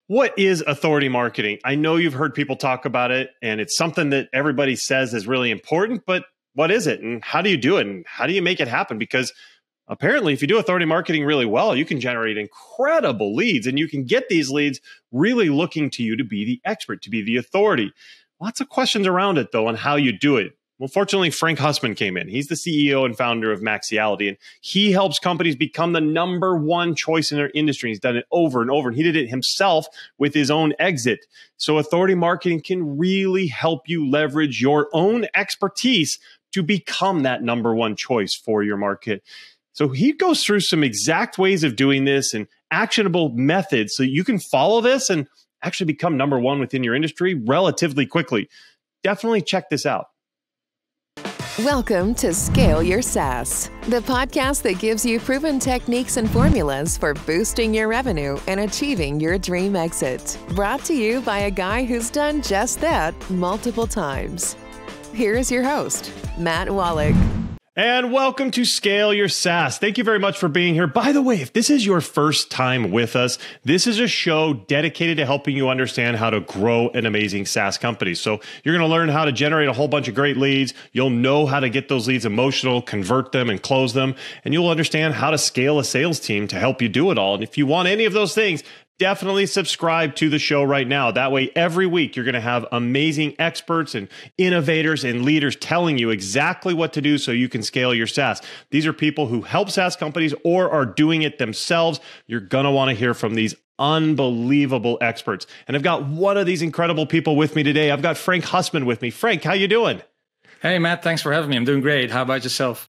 What is authority marketing? I know you've heard people talk about it, and it's something that everybody says is really important, but what is it, and how do you do it, and how do you make it happen? Because apparently, if you do authority marketing really well, you can generate incredible leads, and you can get these leads really looking to you to be the expert, to be the authority. Lots of questions around it, though, on how you do it. Well, fortunately, Frank Husmann came in. He's the CEO and founder of Maxiality, and he helps companies become the number one choice in their industry. He's done it over and over, and he did it himself with his own exit. So authority marketing can really help you leverage your own expertise to become that number one choice for your market. So he goes through some exact ways of doing this and actionable methods so you can follow this and actually become number one within your industry relatively quickly. Definitely check this out. Welcome to Scale Your SaaS, the podcast that gives you proven techniques and formulas for boosting your revenue and achieving your dream exit. Brought to you by a guy who's done just that multiple times. Here is your host, Matt Wolach. And welcome to Scale Your SaaS. Thank you very much for being here. By the way, if this is your first time with us, this is a show dedicated to helping you understand how to grow an amazing SaaS company. So you're going to learn how to generate a whole bunch of great leads. You'll know how to get those leads emotional, convert them, and close them. And you'll understand how to scale a sales team to help you do it all. And if you want any of those things, definitely subscribe to the show right now. That way, every week, you're going to have amazing experts and innovators and leaders telling you exactly what to do so you can scale your SaaS. These are people who help SaaS companies or are doing it themselves. You're going to want to hear from these unbelievable experts. And I've got one of these incredible people with me today. I've got Frank Husmann with me. Frank, how you doing? Hey, Matt. Thanks for having me. I'm doing great. How about yourself?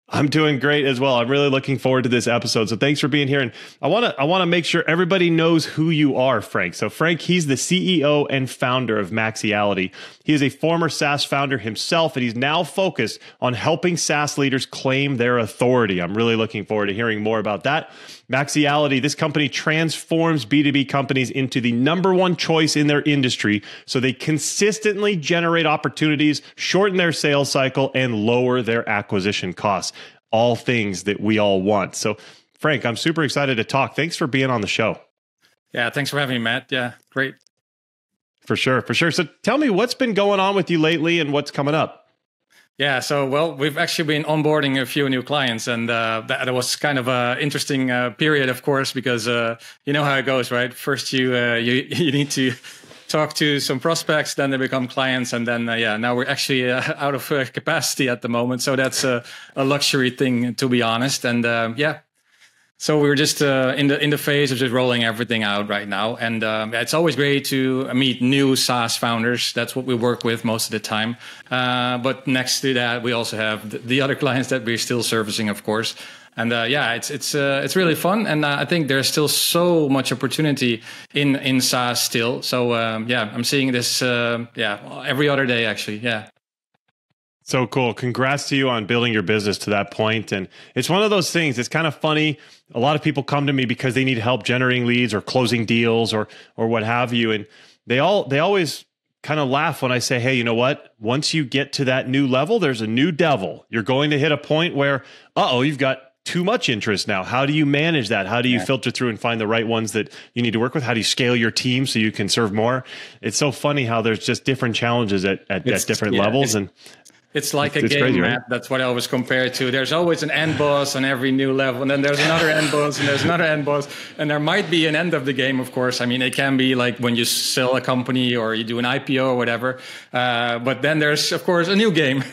I'm doing great as well. I'm really looking forward to this episode. So thanks for being here. And I want to make sure everybody knows who you are, Frank. So Frank, he's the CEO and founder of Maxiality. He is a former SaaS founder himself, and he's now focused on helping SaaS leaders claim their authority. I'm really looking forward to hearing more about that. Maxiality, this company transforms B2B companies into the number one choice in their industry so they consistently generate opportunities, shorten their sales cycle, and lower their acquisition costs. All things that we all want. So, Frank, I'm super excited to talk. Thanks for being on the show. Yeah, thanks for having me, Matt. Yeah, great. For sure. So tell me what's been going on with you lately and what's coming up. Yeah, so, we've actually been onboarding a few new clients, and that was kind of an interesting period, of course, because you know how it goes, right? First, you need to talk to some prospects, then they become clients, and then now we're actually out of capacity at the moment. So that's a luxury thing, to be honest. And so we're just in the phase of just rolling everything out right now. And it's always great to meet new SaaS founders. That's what we work with most of the time. But next to that, we also have the other clients that we're still servicing, of course. And it's really fun, and I think there's still so much opportunity in SaaS still. So I'm seeing this every other day actually. Yeah. So cool. Congrats to you on building your business to that point. And it's one of those things. It's kind of funny. A lot of people come to me because they need help generating leads or closing deals or what have you, and they always kind of laugh when I say, hey, you know what? Once you get to that new level, there's a new devil. You're going to hit a point where, you've got too much interest now. How do you manage that? How do you filter through and find the right ones that you need to work with? How do you scale your team so you can serve more? It's so funny how there's just different challenges at different levels. And it's like a game, crazy, Matt. Right? That's what I always compare it to. There's always an end boss on every new level, and then there's another end boss, and there's another end boss, and there might be an end of the game, of course. I mean, it can be like when you sell a company or you do an IPO or whatever. But then there's, of course, a new game.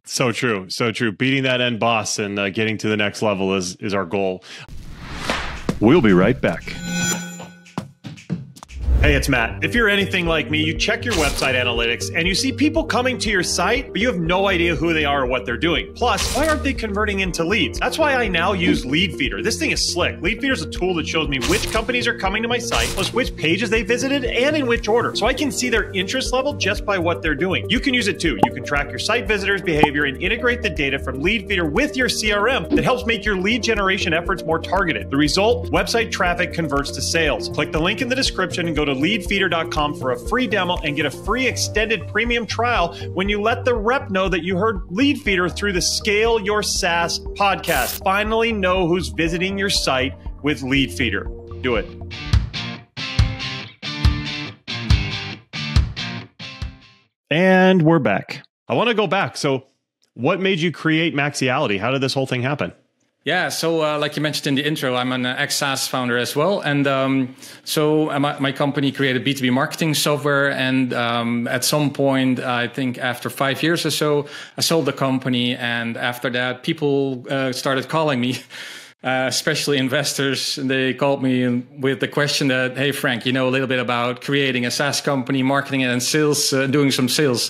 So true. Beating that end boss and getting to the next level is our goal. We'll be right back. Hey, it's Matt. If you're anything like me, you check your website analytics and you see people coming to your site, but you have no idea who they are or what they're doing. Plus, why aren't they converting into leads? That's why I now use Leadfeeder. This thing is slick. Leadfeeder is a tool that shows me which companies are coming to my site, plus which pages they visited and in which order. So I can see their interest level just by what they're doing. You can use it too. You can track your site visitors' behavior and integrate the data from Leadfeeder with your CRM that helps make your lead generation efforts more targeted. The result, website traffic converts to sales. Click the link in the description and go to leadfeeder.com for a free demo and get a free extended premium trial when you let the rep know that you heard Leadfeeder through the Scale Your SaaS podcast. Finally know who's visiting your site with Leadfeeder. Do it. And we're back. I want to go back. So what made you create Maxiality? How did this whole thing happen? Yeah, so like you mentioned in the intro, I'm an ex-SaaS founder as well. And so my company created B2B marketing software. And at some point, I think after 5 years or so, I sold the company. And after that, people started calling me, especially investors. They called me with the question that, hey, Frank, you know a little bit about creating a SaaS company, marketing it and sales, doing some sales.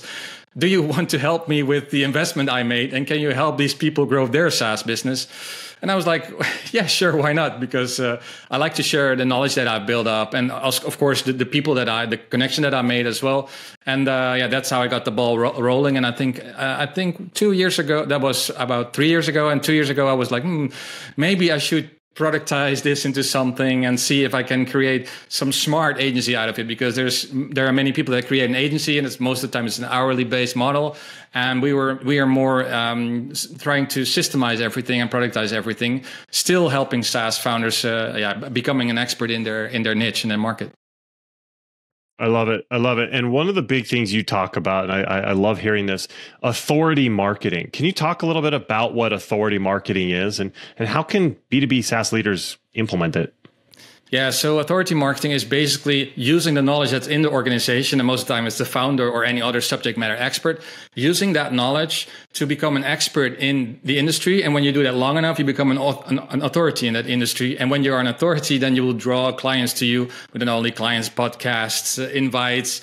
Do you want to help me with the investment I made? And can you help these people grow their SaaS business? And I was like, yeah, sure, why not? Because I like to share the knowledge that I've built up. And of course, the people the connection that I made as well. And yeah, that's how I got the ball rolling. And I think 2 years ago, that was about 3 years ago. And 2 years ago, I was like, maybe I should productize this into something and see if I can create some smart agency out of it, because there are many people that create an agency and most of the time it's an hourly based model, and we are more trying to systemize everything and productize everything, still helping SaaS founders becoming an expert in their niche in their market. I love it. I love it. And one of the big things you talk about, and I love hearing this, authority marketing. Can you talk a little bit about what authority marketing is and how can B2B SaaS leaders implement it? Yeah, so authority marketing is basically using the knowledge that's in the organization, and most of the time it's the founder or any other subject matter expert, using that knowledge to become an expert in the industry. And when you do that long enough, you become an authority in that industry. And when you're an authority, then you will draw clients to you with not only clients, podcasts, invites,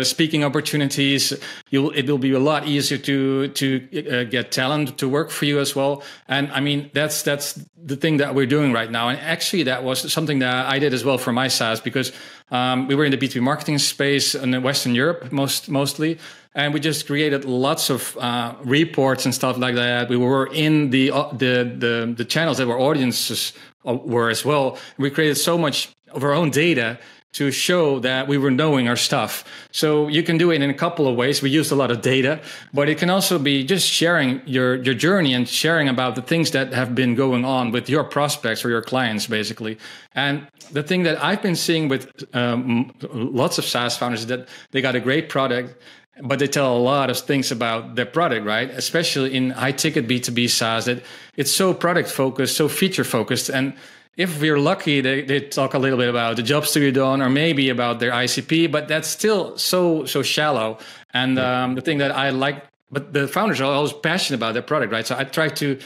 speaking opportunities. It will be a lot easier to get talent to work for you as well. And I mean, that's the thing that we're doing right now. And actually, that was something that I did as well for my SaaS, because we were in the B2B marketing space in Western Europe mostly. And we just created lots of reports and stuff like that. We were in the channels that our audiences were as well. We created so much of our own data to show that we were knowing our stuff. So you can do it in a couple of ways. We used a lot of data, but it can also be just sharing your journey and sharing about the things that have been going on with your prospects or your clients, basically. And the thing that I've been seeing with lots of SaaS founders is that they got a great product, but they tell a lot of things about their product, right? Especially in high-ticket B2B SaaS, that it's so product-focused, so feature-focused. And if we're lucky, they talk a little bit about the jobs to be done or maybe about their ICP, but that's still so shallow. And the thing that I like, but the founders are always passionate about their product, right? So I try to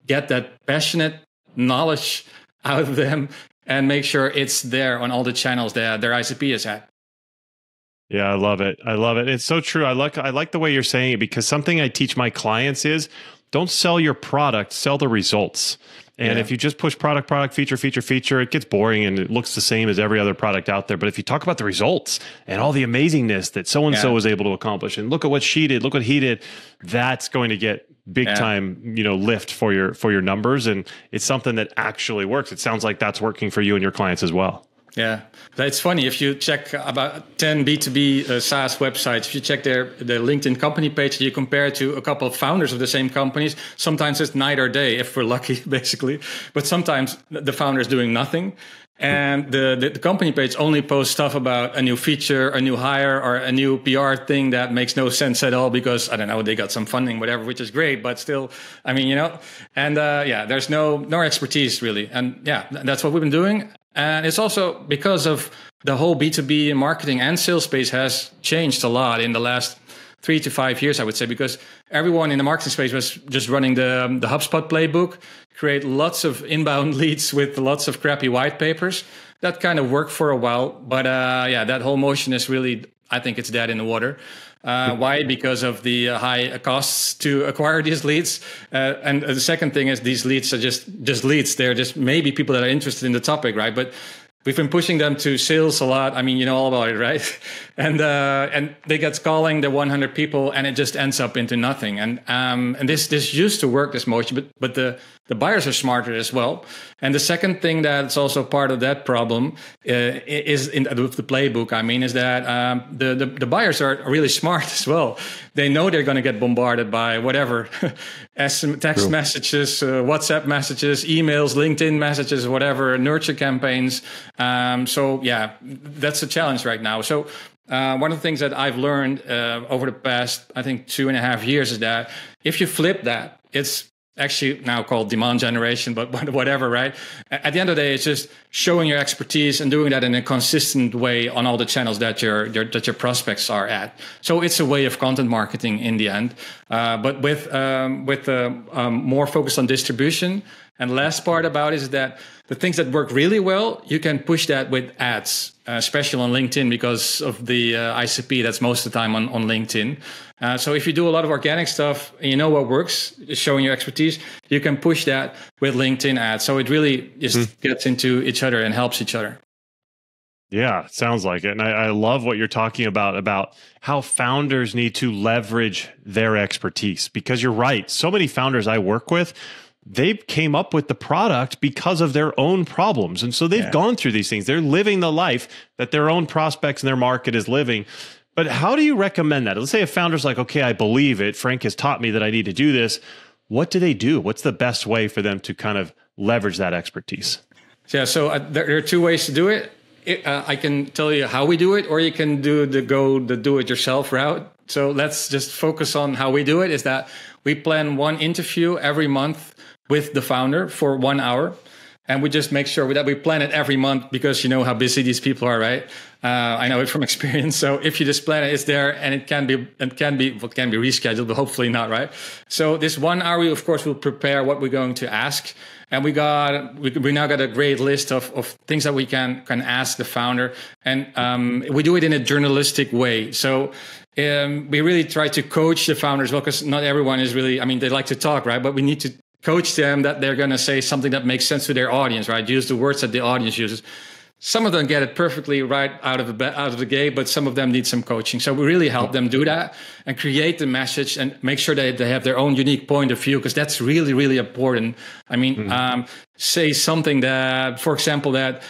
get that passionate knowledge out of them and make sure it's there on all the channels that their ICP is at. Yeah, I love it. I love it. It's so true. I like the way you're saying it, because something I teach my clients is don't sell your product, sell the results. And if you just push product, feature, it gets boring and it looks the same as every other product out there. But if you talk about the results and all the amazingness that so-and-so was able to accomplish, and look at what she did, look what he did, that's going to get big time, lift for your numbers. And it's something that actually works. It sounds like that's working for you and your clients as well. Yeah, it's funny. If you check about 10 B2B SaaS websites, if you check the LinkedIn company page, you compare it to a couple of founders of the same companies. Sometimes it's night or day, if we're lucky, basically. But sometimes the founder is doing nothing. And the company page only posts stuff about a new feature, a new hire, or a new PR thing that makes no sense at all because, I don't know, they got some funding, whatever, which is great. But still, I mean, and there's no expertise really. And that's what we've been doing. And it's also because of the whole B2B marketing and sales space has changed a lot in the last 3 to 5 years, I would say, because everyone in the marketing space was just running the HubSpot playbook, create lots of inbound leads with lots of crappy white papers. That kind of worked for a while. But that whole motion is really, I think it's dead in the water. Why? Because of the high costs to acquire these leads. And the second thing is these leads are just leads. They're just maybe people that are interested in the topic, right? But we've been pushing them to sales a lot. I mean, you know all about it, right? And they get calling the 100 people, and it just ends up into nothing. And this used to work, this motion, but the buyers are smarter as well. And the second thing that's also part of that problem is with the playbook. I mean, is that the buyers are really smart as well. They know they're going to get bombarded by whatever text messages, WhatsApp messages, emails, LinkedIn messages, whatever, nurture campaigns. That's a challenge right now. So one of the things that I've learned over the past, I think, 2.5 years is that if you flip that, it's actually now called demand generation, but whatever, right? At the end of the day, it's just showing your expertise and doing that in a consistent way on all the channels that your prospects are at. So it's a way of content marketing in the end, but with more focus on distribution. And last part about it is that the things that work really well, you can push that with ads, especially on LinkedIn because of the ICP that's most of the time on LinkedIn. So if you do a lot of organic stuff and you know what works, showing your expertise, you can push that with LinkedIn ads. So it really just gets into each other and helps each other. Yeah, sounds like it. And I love what you're talking about how founders need to leverage their expertise, because you're right. So many founders I work with, they came up with the product because of their own problems. And so they've gone through these things. They're living the life that their own prospects and their market is living. But how do you recommend that? Let's say a founder's like, okay, I believe it. Frank has taught me that I need to do this. What do they do? What's the best way for them to kind of leverage that expertise? Yeah, so there are two ways to do it. I can tell you how we do it, or you can do the do-it-yourself route. So let's just focus on how we do it, is that we plan one interview every month with the founder for 1 hour. And we just make sure that we plan it every month, because you know how busy these people are, right? I know it from experience. So if you just plan it, it's there, and it can be rescheduled, but hopefully not, right? So this 1 hour, we of course will prepare what we're going to ask. And we now got a great list of things that we can ask the founder. And we do it in a journalistic way. So we really try to coach the founders, well, because not everyone is really, they like to talk, right? But we need to coach them that they're going to say something that makes sense to their audience, right? Use the words that the audience uses. Some of them get it perfectly right out of the gate, but some of them need some coaching. So we really help them do that and create the message and make sure that they have their own unique point of view, because that's really, really important. Say something that, for example, that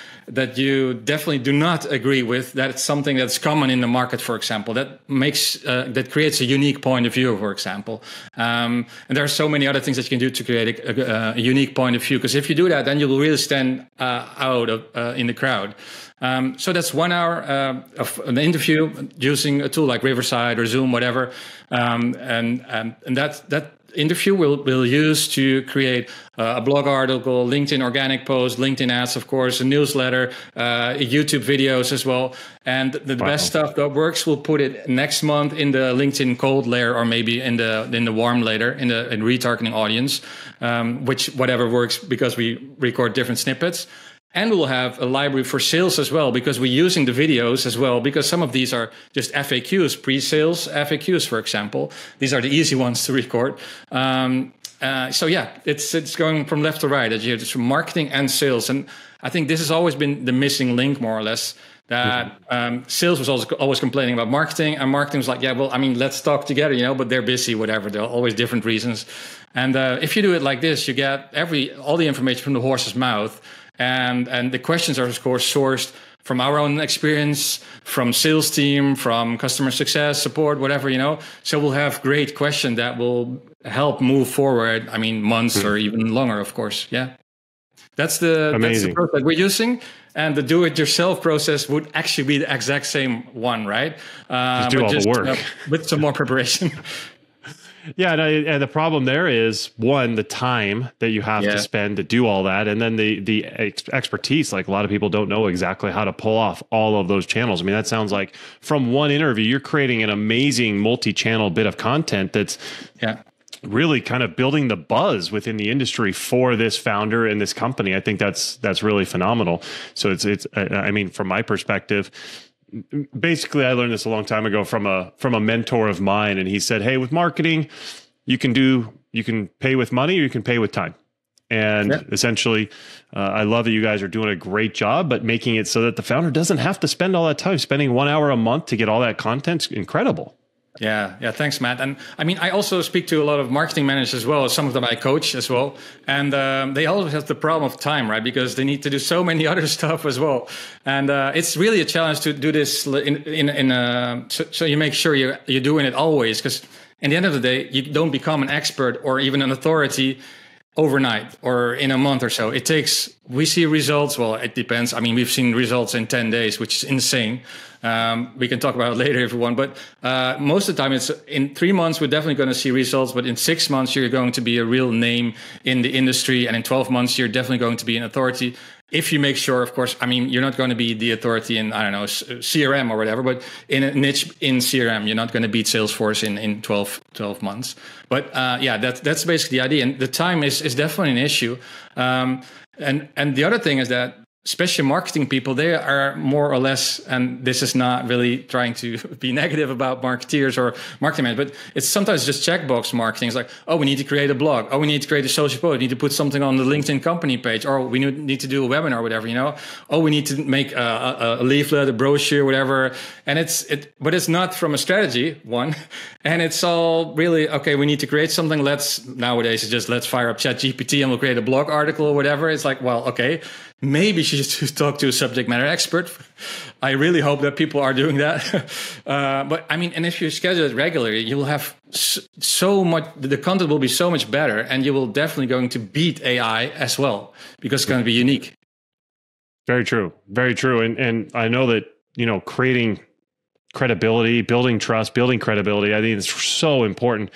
you definitely do not agree with, that it's something that's common in the market, for example, that creates a unique point of view, for example. And there are so many other things that you can do to create a unique point of view, because if you do that, then you will really stand out in the crowd. So that's 1 hour of an interview using a tool like Riverside or Zoom, whatever. And that interview we'll use to create a blog article, LinkedIn organic post, LinkedIn ads, of course, a newsletter, YouTube videos as well. And the best stuff that works, we'll put it next month in the LinkedIn cold layer, or maybe in the warm layer, in retargeting audience, which whatever works, because we record different snippets. And we'll have a library for sales as well, because we're using the videos as well, because some of these are just FAQs, pre-sales FAQs, for example. These are the easy ones to record. It's going from left to right. You have just marketing and sales. And I think this has always been the missing link, more or less, that sales was always complaining about marketing, and marketing was like, let's talk together, but they're busy, whatever. There are always different reasons. And if you do it like this, you get all the information from the horse's mouth. And the questions are, of course, sourced from our own experience, from sales team, from customer success, support, whatever, So we'll have great questions that will help move forward. Months or even longer, of course. Yeah. That's the process that we're using. And the do-it-yourself process would actually be the exact same one, right? Just do all the work. With some more preparation. Yeah, and the problem there is, one, the time that you have to spend to do all that, and then the expertise. Like, a lot of people don't know exactly how to pull off all of those channels. That sounds like from one interview, you're creating an amazing multi-channel bit of content that's really kind of building the buzz within the industry for this founder and this company. I think that's really phenomenal. So it's from my perspective, basically, I learned this a long time ago from a mentor of mine, and he said, "Hey, with marketing, you can pay with money, or you can pay with time." And essentially, I love that you guys are doing a great job, but making it so that the founder doesn't have to spend all that time. Spending 1 hour a month to get all that content's incredible. Yeah. Thanks, Matt. And I also speak to a lot of marketing managers as well. Some of them I coach as well. And they always have the problem of time, right? Because they need to do so many other stuff as well. And it's really a challenge to do this so you make sure you're doing it always. Because at the end of the day, you don't become an expert or even an authority overnight or in a month or so. We see results. Well, it depends. I mean, we've seen results in 10 days, which is insane. We can talk about it later if you want, but most of the time it's in 3 months, we're definitely going to see results, but in 6 months, you're going to be a real name in the industry. And in 12 months, you're definitely going to be an authority. If you make sure, of course, I mean, you're not going to be the authority in, I don't know, CRM or whatever, but in a niche in CRM, you're not going to beat Salesforce in 12 months. But yeah, that's basically the idea. And the time is definitely an issue. And the other thing is that, especially marketing people, they are more or less, and this is not really trying to be negative about marketeers or marketing managers, but it's sometimes just checkbox marketing. It's like, oh, we need to create a blog. Oh, we need to create a social post. We need to put something on the LinkedIn company page, or we need to do a webinar or whatever, you know? Oh, we need to make a leaflet, a brochure, whatever. And but it's not from a strategy, one. And it's all really, okay, we need to create something. Nowadays it's just, let's fire up ChatGPT and we'll create a blog article or whatever. It's like, well, okay, maybe you should talk to a subject matter expert. I really hope that people are doing that. But I mean, and if you schedule it regularly, you will have so much, the content will be so much better, and you will definitely going to beat AI as well, because it's going to be unique. Very true. Very true. And I know that, you know, creating credibility, building trust, building credibility, I think it's so important.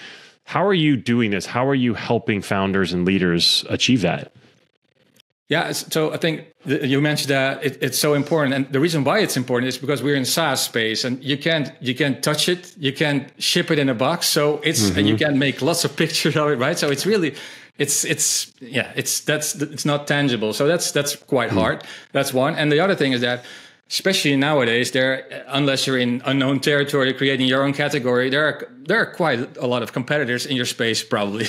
How are you doing this? How are you helping founders and leaders achieve that? Yeah, so I think you mentioned that it's so important, and the reason why it's important is because we're in SaaS space, and you can't touch it, you can't ship it in a box, so and you can make lots of pictures of it, right? So it's really, it's not tangible, so that's quite hard. That's one, and the other thing is that, especially nowadays, unless you're in unknown territory, creating your own category, there are quite a lot of competitors in your space, probably.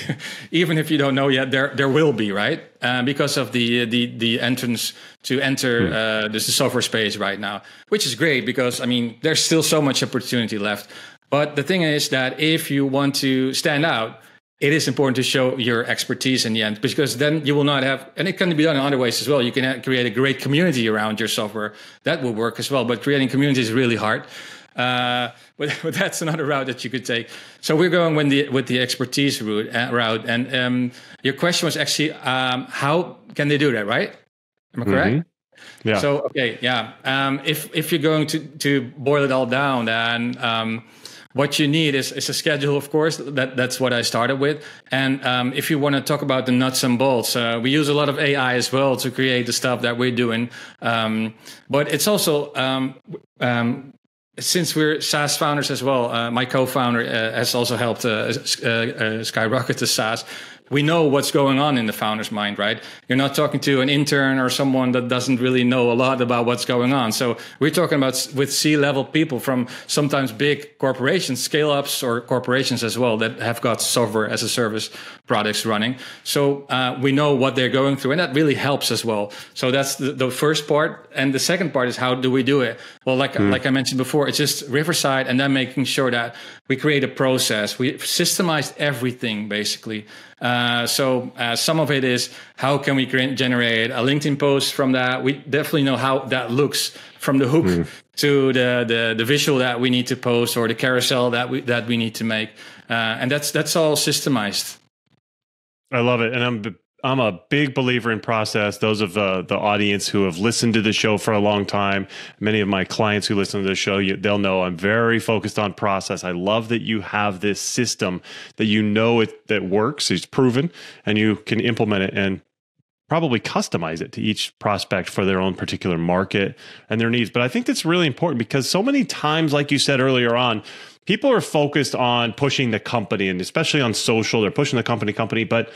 Even if you don't know yet, there will be, right? Because of the entrance to enter the software space right now, which is great because, I mean, there's still so much opportunity left. But the thing is that if you want to stand out, it is important to show your expertise in the end, because then you will not have, and it can be done in other ways as well. You can create a great community around your software. That will work as well. But creating community is really hard. But that's another route that you could take. So we're going with the expertise route. And your question was actually, how can they do that, right? Am I correct? Yeah. So, okay, yeah. If you're going to boil it all down, then what you need is a schedule, of course. That's what I started with. And if you want to talk about the nuts and bolts, we use a lot of AI as well to create the stuff that we're doing. But it's also, since we're SaaS founders as well, my co-founder has also helped skyrocket to SaaS. We know what's going on in the founder's mind, right? You're not talking to an intern or someone that doesn't really know a lot about what's going on. So we're talking about with C-level people from sometimes big corporations, scale-ups or corporations as well, that have got software as a service products running. So we know what they're going through, and that really helps as well. So that's the first part. And the second part is, how do we do it? Well, like I mentioned before, it's just Riverside, and then making sure that we create a process. We systemized everything, basically. So some of it is, how can we generate a LinkedIn post from that? We definitely know how that looks, from the hook to the visual that we need to post, or the carousel that we need to make, and that's all systemized. I love it, and I'm a big believer in process. Those of the audience who have listened to the show for a long time, many of my clients who listen to the show, they'll know I'm very focused on process. I love that you have this system that you know that works, it's proven, and you can implement it and probably customize it to each prospect for their own particular market and their needs. But I think that's really important, because so many times, like you said earlier on, people are focused on pushing the company, and especially on social, they're pushing the company, but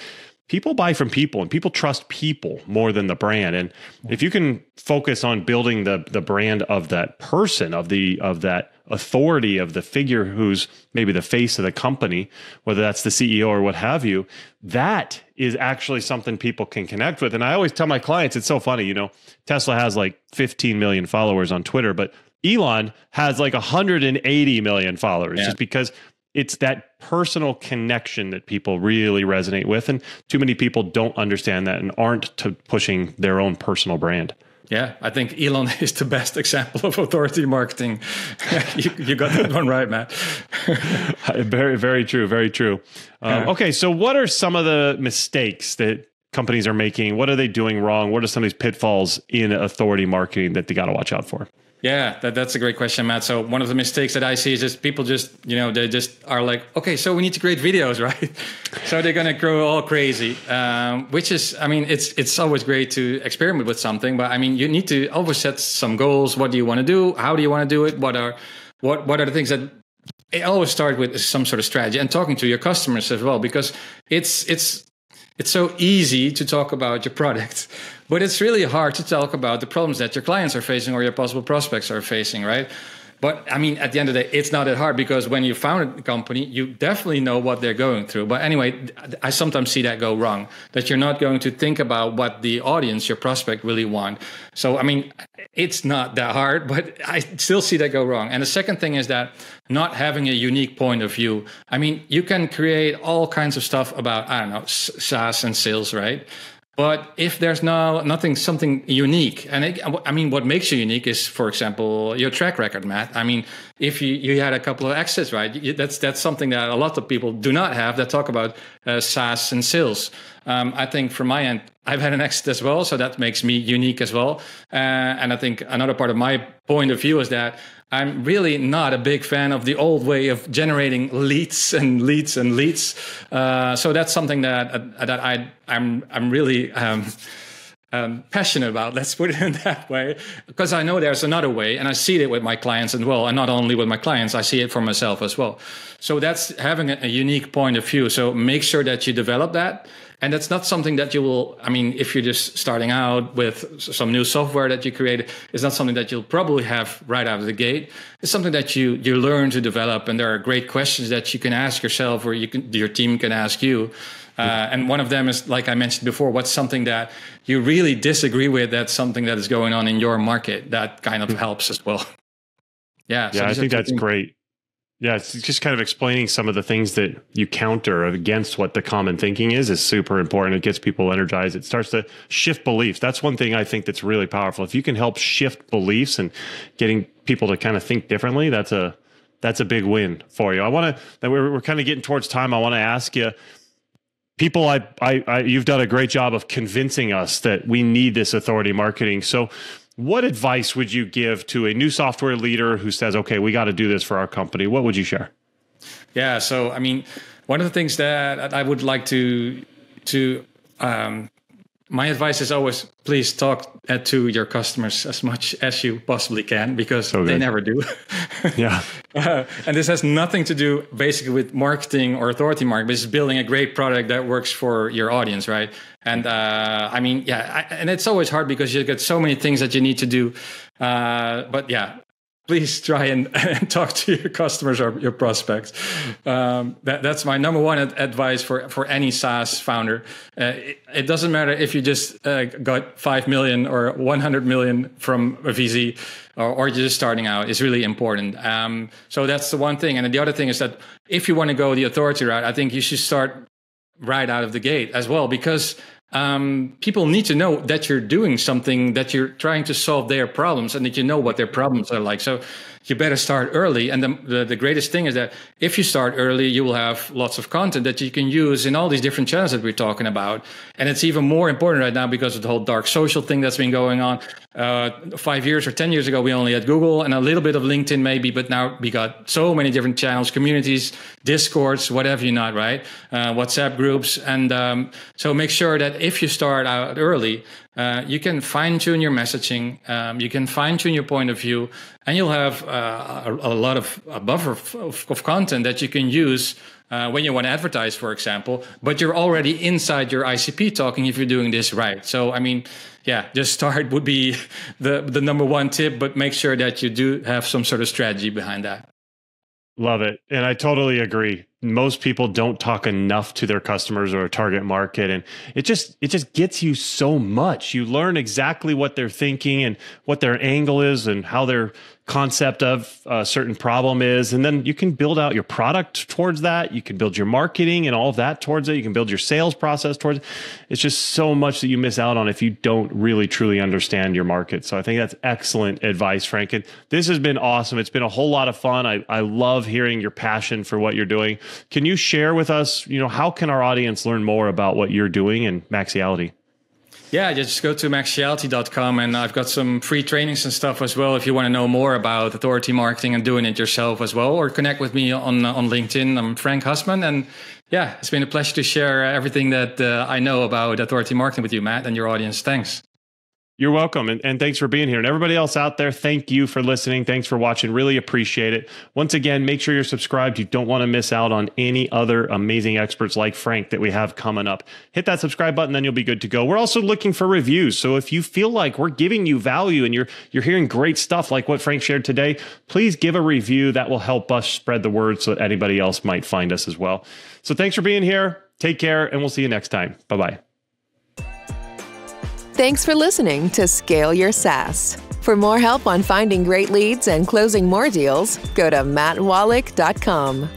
people buy from people, and people trust people more than the brand. And if you can focus on building the brand of that person, of that authority, of the figure who's maybe the face of the company, whether that's the CEO or what have you, that is actually something people can connect with. And I always tell my clients, it's so funny, you know, Tesla has like 15 million followers on Twitter, but Elon has like 180 million followers, just because it's that personal connection that people really resonate with. And too many people don't understand that and aren't pushing their own personal brand. Yeah, I think Elon is the best example of authority marketing. You got that one right, Matt. Very, very true. Very true. Okay, so what are some of the mistakes that companies are making? What are they doing wrong? What are some of these pitfalls in authority marketing that they got to watch out for? Yeah, that's a great question, Matt. So one of the mistakes that I see is just people just, they just are like, okay, so we need to create videos, right? So they're going to grow all crazy, which is, I mean, it's always great to experiment with something, but I mean, you need to always set some goals. What do you want to do? How do you want to do it? What are the things that it always start with some sort of strategy and talking to your customers as well, because it's so easy to talk about your product, but it's really hard to talk about the problems that your clients are facing or your possible prospects are facing, right? But I mean, at the end of the day, it's not that hard, because when you founded a company, you definitely know what they're going through. But anyway, I sometimes see that go wrong, that you're not going to think about what the audience, your prospect, really want. So, I mean, it's not that hard, but I still see that go wrong. And the second thing is that not having a unique point of view. I mean, you can create all kinds of stuff about, I don't know, SaaS and sales, right? But if there's something unique, and I mean, what makes you unique is, for example, your track record, Matt. I mean, if you had a couple of exits, right? That's something that a lot of people do not have that talk about SaaS and sales. I think from my end, I've had an exit as well, so that makes me unique as well. And I think another part of my point of view is that I'm really not a big fan of the old way of generating leads and leads and leads. So that's something that I'm really passionate about. Let's put it in that way, because I know there's another way, and I see it with my clients as well. And not only with my clients, I see it for myself as well. So that's having a unique point of view. So make sure that you develop that. And that's not something that you will, I mean, if you're just starting out with some new software that you created, it's not something that you'll probably have right out of the gate. It's something that you learn to develop. And there are great questions that you can ask yourself, or your team can ask you. And one of them is, like I mentioned before, what's something that you really disagree with, that's something that is going on in your market. That kind of helps as well. Yeah. Yeah, I think that's great. Yeah, it's just kind of explaining some of the things that you counter against what the common thinking is super important. It gets people energized. It starts to shift beliefs. That's one thing I think that's really powerful. If you can help shift beliefs and getting people to kind of think differently, that's a big win for you. We're kind of getting towards time. I want to ask you, people, you've done a great job of convincing us that we need this authority marketing. So what advice would you give to a new software leader who says, okay, we got to do this for our company? What would you share? Yeah. So, I mean, one of the things that I would like to my advice is always, please talk to your customers as much as you possibly can, because they never do. Yeah. And this has nothing to do basically with marketing or authority marketing, but it's building a great product that works for your audience, right? And I mean, yeah, and it's always hard because you get so many things that you need to do. But yeah, please try and talk to your customers or your prospects. That's my number one advice for any SaaS founder. It doesn't matter if you just got 5 million or 100 million from a VC or you're just starting out. It's really important. So that's the one thing. And the other thing is that if you want to go the authority route, I think you should start right out of the gate as well, because people need to know that you're doing something, that you're trying to solve their problems, and that you know what their problems are like. So you better start early. And the greatest thing is that if you start early, you will have lots of content that you can use in all these different channels that we're talking about. And it's even more important right now because of the whole dark social thing that's been going on. 5 years or 10 years ago, we only had Google and a little bit of LinkedIn maybe, but now we got so many different channels, communities, Discords, whatever you not, right? WhatsApp groups. And so make sure that if you start out early, you can fine-tune your messaging, you can fine-tune your point of view, and you'll have a lot of a buffer of content that you can use when you want to advertise, for example, but you're already inside your ICP talking if you're doing this right. So, I mean, yeah, just start would be the number one tip, but make sure that you do have some sort of strategy behind that. Love it. And I totally agree. Most people don't talk enough to their customers or target market. And it just gets you so much. You learn exactly what they're thinking and what their angle is and how they're concept of a certain problem is, and then you can build out your product towards that. You can build your marketing and all of that towards it. You can build your sales process towards it. It's just so much that you miss out on if you don't really truly understand your market. So I think that's excellent advice, Frank. And this has been awesome. It's been a whole lot of fun. I love hearing your passion for what you're doing. Can you share with us, how can our audience learn more about what you're doing in Maxiality? Yeah, just go to Maxiality.com, and I've got some free trainings and stuff as well if you want to know more about authority marketing and doing it yourself as well, or connect with me on LinkedIn. I'm Frank Husmann, and yeah, it's been a pleasure to share everything that I know about authority marketing with you, Matt, and your audience. Thanks. You're welcome. And thanks for being here. And everybody else out there, thank you for listening. Thanks for watching. Really appreciate it. Once again, make sure you're subscribed. You don't want to miss out on any other amazing experts like Frank that we have coming up. Hit that subscribe button, then you'll be good to go. We're also looking for reviews. So if you feel like we're giving you value and you're hearing great stuff like what Frank shared today, please give a review. That will help us spread the word so that anybody else might find us as well. So thanks for being here. Take care, and we'll see you next time. Bye-bye. Thanks for listening to Scale Your SaaS. For more help on finding great leads and closing more deals, go to mattwolach.com.